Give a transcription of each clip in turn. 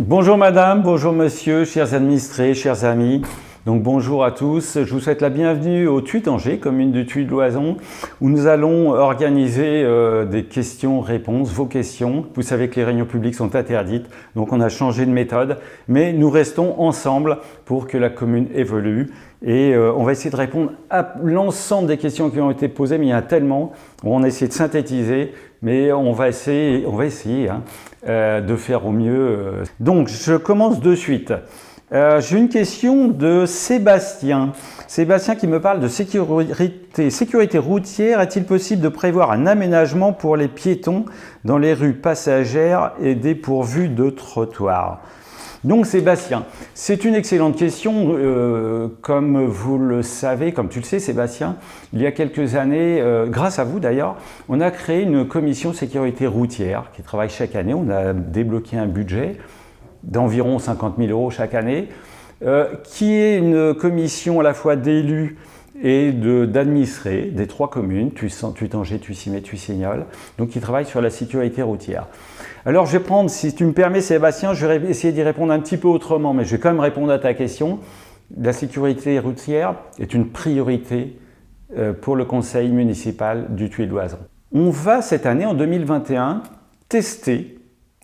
Bonjour madame, bonjour monsieur, chers administrés, chers amis. Donc bonjour à tous, je vous souhaite la bienvenue au Tuit-Angers, commune du Tuy-de-Loison, où nous allons organiser des questions-réponses, vos questions. Vous savez que les réunions publiques sont interdites, donc on a changé de méthode, mais nous restons ensemble pour que la commune évolue. Et on va essayer de répondre à l'ensemble des questions qui ont été posées, mais il y en a tellement. On a essayé de synthétiser, mais on va essayer de faire au mieux. Donc je commence de suite. J'ai une question de Sébastien. Sébastien qui me parle de sécurité routière. Est-il possible de prévoir un aménagement pour les piétons dans les rues passagères et dépourvues de trottoirs? Donc Sébastien, c'est une excellente question. Comme vous le savez, comme tu le sais Sébastien, il y a quelques années, grâce à vous d'ailleurs, on a créé une commission sécurité routière qui travaille chaque année. On a débloqué un budget d'environ 50 000 € chaque année, qui est une commission à la fois d'élus et d'administrés des trois communes, Tuit-Angers, Thuy-Simet, Thuy-Signol, donc qui travaillent sur la sécurité routière. Alors je vais prendre, si tu me permets Sébastien, je vais essayer d'y répondre un petit peu autrement, mais je vais quand même répondre à ta question. La sécurité routière est une priorité pour le conseil municipal du Tuy-de-Loison. On va cette année, en 2021, tester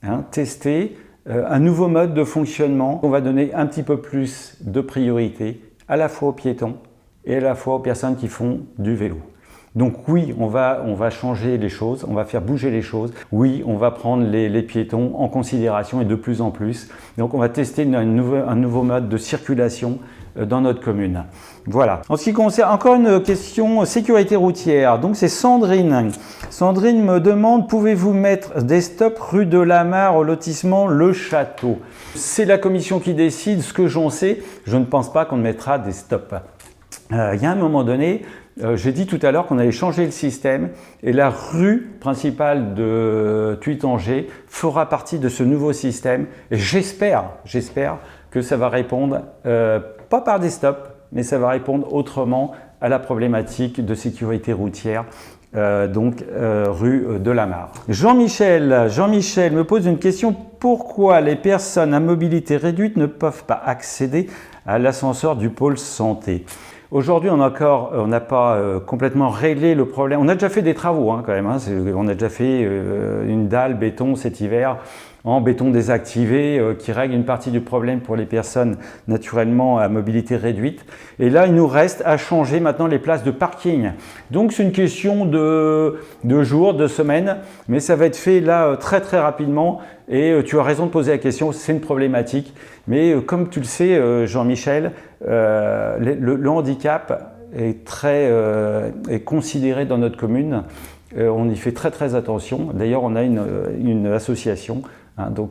un nouveau mode de fonctionnement. On va donner un petit peu plus de priorité à la fois aux piétons et à la fois aux personnes qui font du vélo. Donc oui, on va changer les choses, on va faire bouger les choses. Oui, on va prendre les piétons en considération et de plus en plus. Donc on va tester un nouveau mode de circulation dans notre commune. Voilà. En ce qui concerne encore une question sécurité routière, donc c'est Sandrine. Sandrine me demande, pouvez-vous mettre des stops rue de la Mare au lotissement Le Château? C'est la commission qui décide, ce que j'en sais, je ne pense pas qu'on mettra des stops. Il y a un moment donné, j'ai dit tout à l'heure qu'on allait changer le système et la rue principale de Tuit-Angers fera partie de ce nouveau système et j'espère que ça va répondre, pas par des stops, mais ça va répondre autrement à la problématique de sécurité routière, rue de la Mare. Jean-Michel me pose une question, pourquoi les personnes à mobilité réduite ne peuvent pas accéder à l'ascenseur du pôle santé? Aujourd'hui, on n'a pas complètement réglé le problème. On a déjà fait des travaux quand même. On a déjà fait une dalle béton cet hiver en béton désactivé qui règle une partie du problème pour les personnes naturellement à mobilité réduite. Et là, il nous reste à changer maintenant les places de parking. Donc c'est une question de jours, de semaines, mais ça va être fait là très très rapidement. Et tu as raison de poser la question, c'est une problématique. Mais comme tu le sais, Jean-Michel, le handicap est considéré dans notre commune. On y fait très très attention. D'ailleurs, on a une association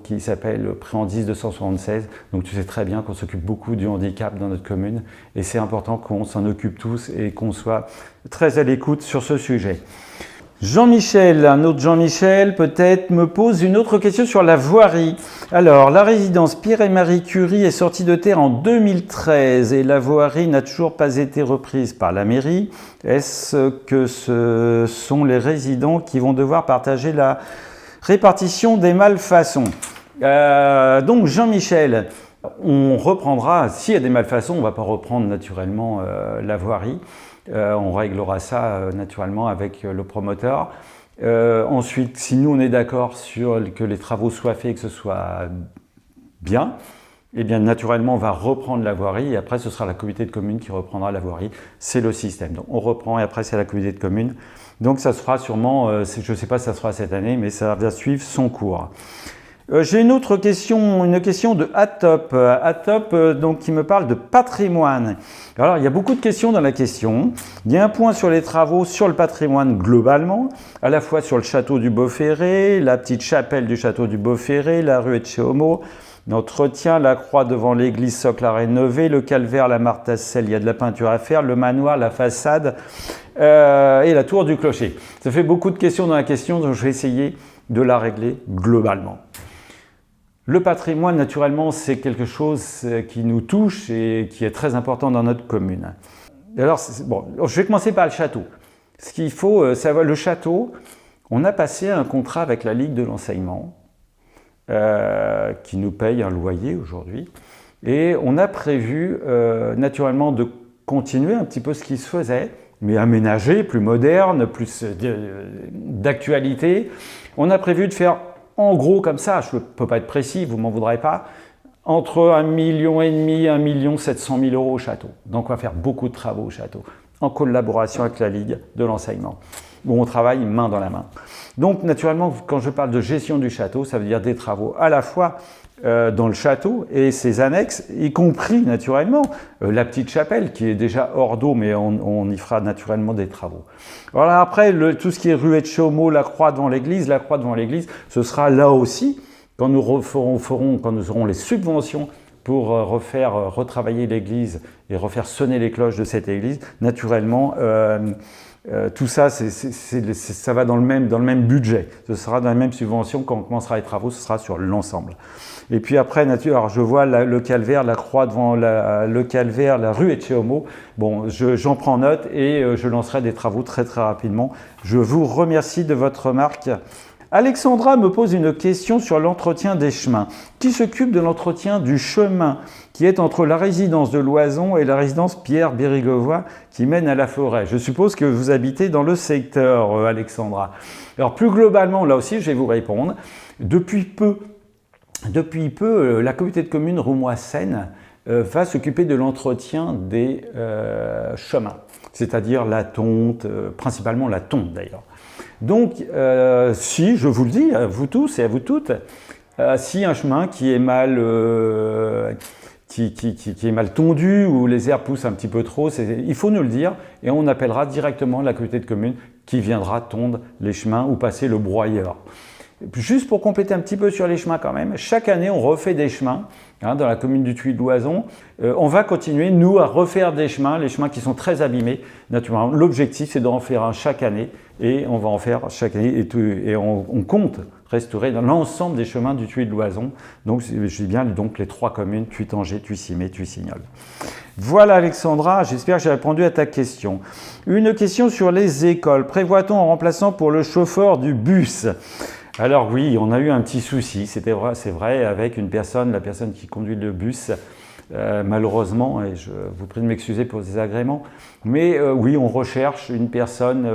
qui s'appelle Préhandice 276. Donc tu sais très bien qu'on s'occupe beaucoup du handicap dans notre commune. Et c'est important qu'on s'en occupe tous et qu'on soit très à l'écoute sur ce sujet. Jean-Michel, un autre Jean-Michel peut-être, me pose une autre question sur la voirie. Alors, la résidence Pierre et Marie Curie est sortie de terre en 2013 et la voirie n'a toujours pas été reprise par la mairie. Est-ce que ce sont les résidents qui vont devoir partager la répartition des malfaçons? Donc Jean-Michel, on reprendra, s'il y a des malfaçons, on ne va pas reprendre naturellement la voirie. On réglera ça naturellement avec le promoteur. Ensuite, si nous on est d'accord sur que les travaux soient faits et que ce soit bien, eh bien naturellement on va reprendre la voirie et après ce sera la communauté de communes qui reprendra la voirie. C'est le système. Donc on reprend et après c'est la communauté de communes. Donc ça sera sûrement, je ne sais pas si ça sera cette année, mais ça va suivre son cours. J'ai une autre question, une question de Atop. Atop qui me parle de patrimoine. Alors il y a beaucoup de questions dans la question. Il y a un point sur les travaux sur le patrimoine globalement, à la fois sur le château du Beauferré, la petite chapelle du château du Beauferré, la rue Etchehomo, l'entretien, la croix devant l'église socle à rénover, le calvaire, la Martacelle, il y a de la peinture à faire, le manoir, la façade et la tour du clocher. Ça fait beaucoup de questions dans la question, donc je vais essayer de la régler globalement. Le patrimoine, naturellement, c'est quelque chose qui nous touche et qui est très important dans notre commune. Alors, je vais commencer par le château. Ce qu'il faut savoir, le château, on a passé un contrat avec la Ligue de l'enseignement qui nous paye un loyer aujourd'hui. Et on a prévu naturellement de continuer un petit peu ce qui se faisait, mais aménagé, plus moderne, plus d'actualité. On a prévu de faire en gros comme ça, je ne peux pas être précis, vous ne m'en voudrez pas, entre 1,5 million et 1,7 million au château. Donc on va faire beaucoup de travaux au château, en collaboration avec la Ligue de l'enseignement, où on travaille main dans la main. Donc naturellement, quand je parle de gestion du château, ça veut dire des travaux à la fois dans le château et ses annexes, y compris naturellement la petite chapelle qui est déjà hors d'eau, mais on y fera naturellement des travaux. Voilà, après, tout ce qui est ruée de Chaumeau, la croix devant l'église, ce sera là aussi, quand nous quand nous aurons les subventions pour retravailler l'église et refaire sonner les cloches de cette église, naturellement, tout ça, ça va dans le même budget. Ce sera dans la même subvention. Quand on commencera les travaux, ce sera sur l'ensemble. Et puis après, alors je vois le calvaire, la croix devant le calvaire, la rue Etchehomo. Bon, j'en prends note et je lancerai des travaux très très rapidement. Je vous remercie de votre remarque. Alexandra me pose une question sur l'entretien des chemins. Qui s'occupe de l'entretien du chemin qui est entre la résidence de Loison et la résidence Pierre-Bérégovoy qui mène à la forêt? Je suppose que vous habitez dans le secteur, Alexandra. Alors plus globalement, là aussi, je vais vous répondre. Depuis peu, la communauté de communes Roumois-Seine va s'occuper de l'entretien des chemins, c'est-à-dire la tonte, principalement la tonte d'ailleurs. Donc, si, je vous le dis, à vous tous et à vous toutes, si un chemin qui est mal tondu ou les herbes poussent un petit peu trop, il faut nous le dire et on appellera directement la communauté de communes qui viendra tondre les chemins ou passer le broyeur. Juste pour compléter un petit peu sur les chemins quand même, chaque année on refait des chemins dans la commune du Tuy-de-Loison. On va continuer, nous, à refaire des chemins, les chemins qui sont très abîmés. Naturellement, l'objectif c'est d'en faire un chaque année et on va en faire chaque année et on compte restaurer dans l'ensemble des chemins du Tuy-de-Loison. Donc je dis bien donc les 3 communes, Tuy-Tanger, Tuy-Cimé, Tuy-Signol. Voilà Alexandra, j'espère que j'ai répondu à ta question. Une question sur les écoles. Prévoit-on un remplaçant pour le chauffeur du bus ? Alors oui, on a eu un petit souci, c'est vrai, avec la personne qui conduit le bus, malheureusement, et je vous prie de m'excuser pour ces désagréments, mais oui, on recherche une personne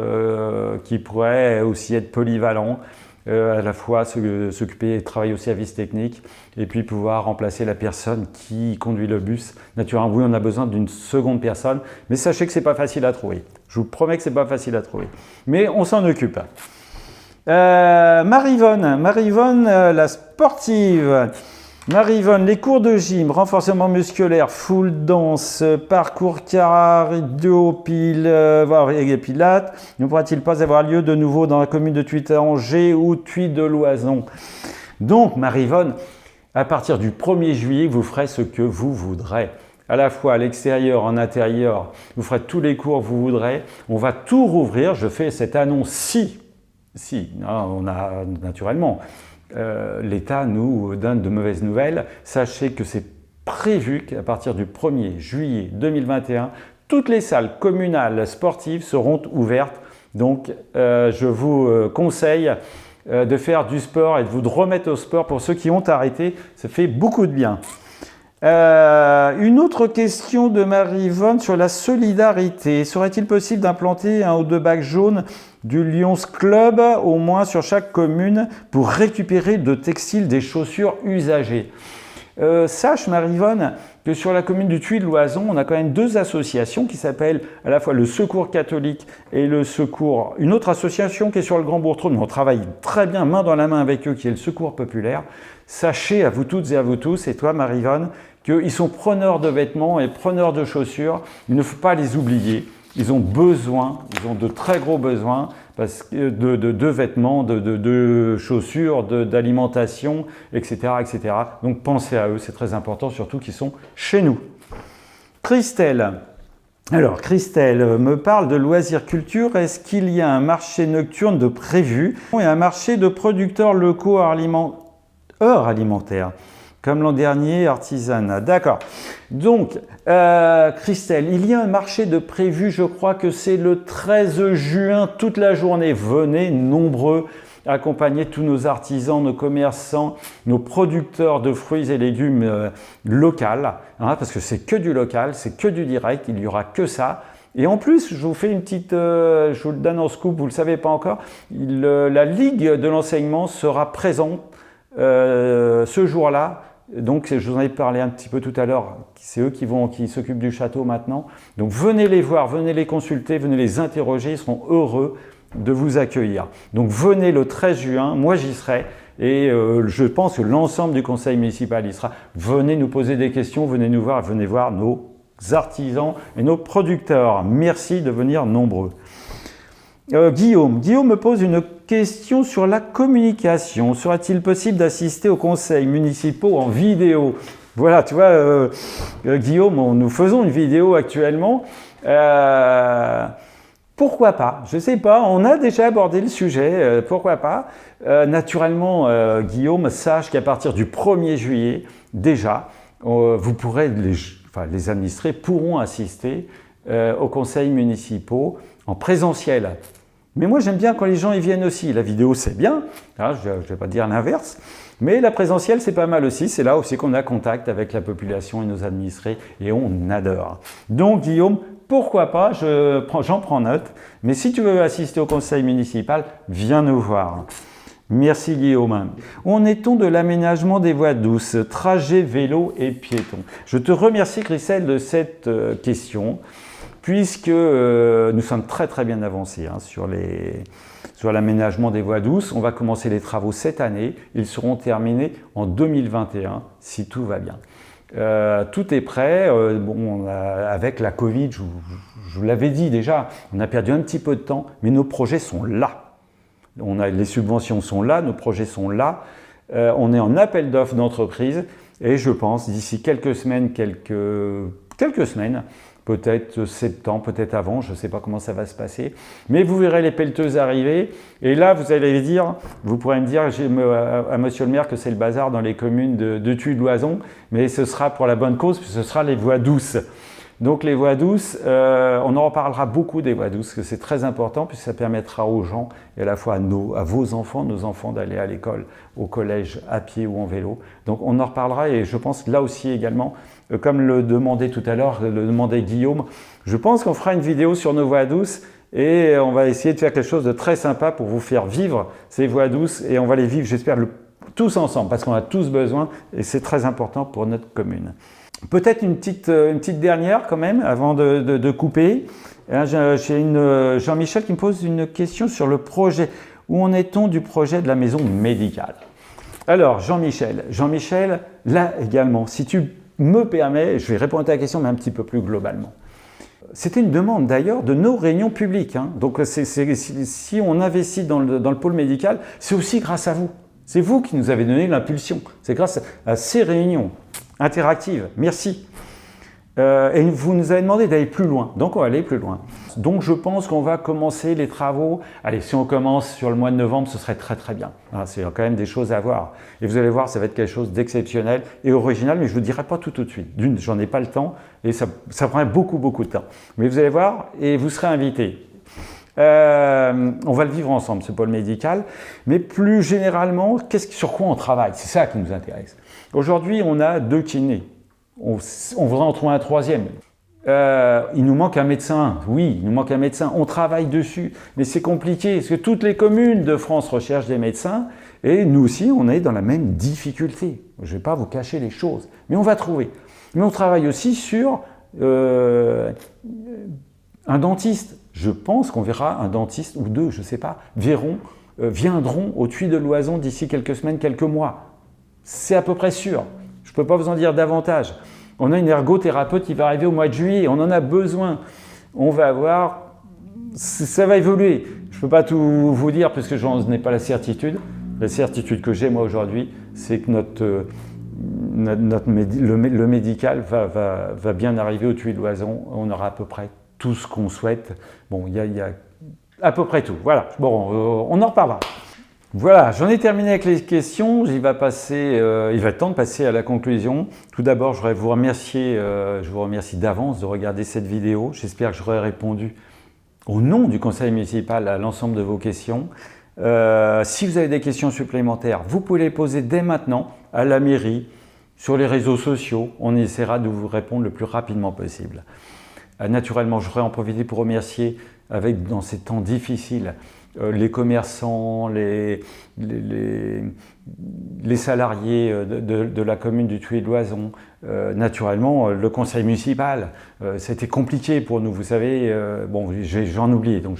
qui pourrait aussi être polyvalent, à la fois s'occuper et travailler au service technique, et puis pouvoir remplacer la personne qui conduit le bus. Naturellement, oui, on a besoin d'une seconde personne, mais sachez que ce n'est pas facile à trouver. Je vous promets que ce n'est pas facile à trouver, mais on s'en occupe. Marie-Yvonne, la sportive. Marie-Yvonne, les cours de gym, renforcement musculaire, full dance, parcours cardio, et pilates, ne pourra-t-il pas avoir lieu de nouveau dans la commune de Tuy-Tanger ou Tuy-de-Loison? Donc, Marie-Yvonne, à partir du 1er juillet, vous ferez ce que vous voudrez. À la fois à l'extérieur, en intérieur, vous ferez tous les cours que vous voudrez. On va tout rouvrir. Je fais cette annonce on a naturellement, l'État nous donne de mauvaises nouvelles. Sachez que c'est prévu qu'à partir du 1er juillet 2021, toutes les salles communales sportives seront ouvertes. Donc, je vous conseille de faire du sport et de vous remettre au sport pour ceux qui ont arrêté. Ça fait beaucoup de bien. Une autre question de Marie-Yvonne sur la solidarité. Serait-il possible d'implanter un ou 2 bacs jaunes du Lions Club, au moins sur chaque commune, pour récupérer de textiles des chaussures usagées? Sache, Marie-Yvonne, que sur la commune du Tuy-de-Loison, on a quand même 2 associations qui s'appellent à la fois le Secours catholique et le Secours... Une autre association qui est sur le Grand Bourtron, mais on travaille très bien main dans la main avec eux, qui est le Secours populaire. Sachez, à vous toutes et à vous tous, et toi Marie-Yvonne, qu'ils sont preneurs de vêtements et preneurs de chaussures. Il ne faut pas les oublier. Ils ont de très gros besoins de vêtements, de chaussures, d'alimentation, etc., etc. Donc pensez à eux, c'est très important, surtout qu'ils sont chez nous. Christelle. Alors, Christelle me parle de loisirs culture. Est-ce qu'il y a un marché nocturne de prévu et un marché de producteurs locaux heures alimentaires, comme l'an dernier, artisanat. D'accord. Donc, Christelle, il y a un marché de prévu, je crois que c'est le 13 juin, toute la journée. Venez nombreux. accompagner tous nos artisans, nos commerçants, nos producteurs de fruits et légumes locaux, hein, parce que c'est que du local, c'est que du direct, il n'y aura que ça. Et en plus, je vous fais une petite, je vous le donne en scoop, vous ne le savez pas encore, la Ligue de l'enseignement sera présente ce jour-là. Donc, je vous en ai parlé un petit peu tout à l'heure, c'est eux qui s'occupent du château maintenant. Donc, venez les voir, venez les consulter, venez les interroger, ils seront heureux de vous accueillir. Donc, venez le 13 juin, moi j'y serai. Et je pense que l'ensemble du conseil municipal y sera. Venez nous poser des questions, venez nous voir, venez voir nos artisans et nos producteurs. Merci de venir nombreux. Guillaume me pose une question sur la communication. Sera-t-il possible d'assister aux conseils municipaux en vidéo? Voilà, tu vois, Guillaume, nous faisons une vidéo actuellement. Pourquoi pas? Je ne sais pas, on a déjà abordé le sujet, pourquoi pas? Naturellement, Guillaume, sache qu'à partir du 1er juillet, déjà, vous pourrez, les administrés pourront assister aux conseils municipaux en présentiel. Mais moi, j'aime bien quand les gens y viennent aussi. La vidéo, c'est bien, hein, je ne vais pas dire l'inverse, mais la présentielle, c'est pas mal aussi. C'est là aussi qu'on a contact avec la population et nos administrés, et on adore. Donc, Guillaume, pourquoi pas, j'en prends note. Mais si tu veux assister au conseil municipal, viens nous voir. Merci Guillaume. Où en est-on de l'aménagement des voies douces, trajets, vélos et piétons? Je te remercie Christelle de cette question, puisque nous sommes très bien avancés hein, sur l'aménagement des voies douces. On va commencer les travaux cette année, ils seront terminés en 2021 si tout va bien. Tout est prêt, avec la Covid, je vous l'avais dit déjà, on a perdu un petit peu de temps, mais nos projets sont là. Les subventions sont là, nos projets sont là, on est en appel d'offres d'entreprise et je pense d'ici quelques semaines, peut-être septembre, peut-être avant, je ne sais pas comment ça va se passer, mais vous verrez les pelleteuses arriver et là vous pourrez me dire à monsieur le maire que c'est le bazar dans les communes de Tuile-Loison, mais ce sera pour la bonne cause, ce sera les voies douces. Donc les voies douces, on en reparlera beaucoup des voies douces, que c'est très important puisque ça permettra aux gens, et à la fois à vos enfants, nos enfants d'aller à l'école, au collège, à pied ou en vélo. Donc on en reparlera et je pense là aussi également, comme le demandait tout à l'heure, le demandait Guillaume, je pense qu'on fera une vidéo sur nos voies douces et on va essayer de faire quelque chose de très sympa pour vous faire vivre ces voies douces et on va les vivre, j'espère, tous ensemble parce qu'on a tous besoin et c'est très important pour notre commune. Peut-être une petite dernière quand même, avant de couper. J'ai Jean-Michel qui me pose une question sur le projet. Où en est-on du projet de la maison médicale? Alors Jean-Michel, là également, si tu me permets, je vais répondre à ta question, mais un petit peu plus globalement. C'était une demande d'ailleurs de nos réunions publiques. Hein. Donc si on investit dans le pôle médical, c'est aussi grâce à vous. C'est vous qui nous avez donné l'impulsion. C'est grâce à ces réunions interactive, merci. Et vous nous avez demandé d'aller plus loin, donc on va aller plus loin. Donc je pense qu'on va commencer les travaux. Allez, si on commence sur le mois de novembre, ce serait très bien. C'est quand même des choses à voir. Et vous allez voir, ça va être quelque chose d'exceptionnel et original, mais je ne vous dirai pas tout de suite. D'une, j'en ai pas le temps et ça prend beaucoup de temps. Mais vous allez voir et vous serez invités. On va le vivre ensemble, ce pôle médical. Mais plus généralement, sur quoi on travaille? C'est ça qui nous intéresse. Aujourd'hui, on a 2 kinés. On voudrait en trouver un 3e. Il nous manque un médecin. Oui, il nous manque un médecin. On travaille dessus, mais c'est compliqué parce que toutes les communes de France recherchent des médecins et nous aussi, on est dans la même difficulté. Je ne vais pas vous cacher les choses, mais on va trouver. Mais on travaille aussi sur un dentiste. Je pense qu'on verra un dentiste ou 2, je ne sais pas, viendront au Tuile de Loison d'ici quelques semaines, quelques mois. C'est à peu près sûr. Je ne peux pas vous en dire davantage. On a une ergothérapeute qui va arriver au mois de juillet. On en a besoin. On va voir. Ça va évoluer. Je ne peux pas tout vous dire puisque je n'en ai pas la certitude. La certitude que j'ai moi aujourd'hui, c'est que le médical va bien arriver au Tuile de Loison. On aura à peu près tout ce qu'on souhaite. Bon, il y a à peu près tout. Voilà. Bon, on en reparlera. Voilà, j'en ai terminé avec les questions. Il va être temps de passer à la conclusion. Tout d'abord, je vous remercie d'avance de regarder cette vidéo. J'espère que j'aurai répondu au nom du conseil municipal à l'ensemble de vos questions. Si vous avez des questions supplémentaires, vous pouvez les poser dès maintenant à la mairie, sur les réseaux sociaux. On essaiera de vous répondre le plus rapidement possible. Naturellement, je voudrais en profiter pour remercier, dans ces temps difficiles, les commerçants, les salariés de la commune du Tuile-d'Oison, naturellement le conseil municipal. C'était compliqué pour nous, vous savez, bon, j'en oublie, donc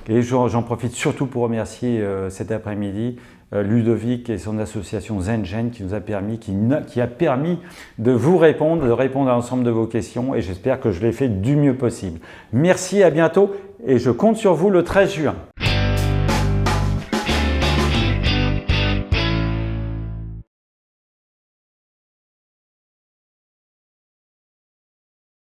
j'en profite surtout pour remercier cet après-midi Ludovic et son association ZenGen qui nous a permis, qui a permis de vous répondre, de répondre à l'ensemble de vos questions, et j'espère que je l'ai fait du mieux possible. Merci, à bientôt, et je compte sur vous le 13 juin.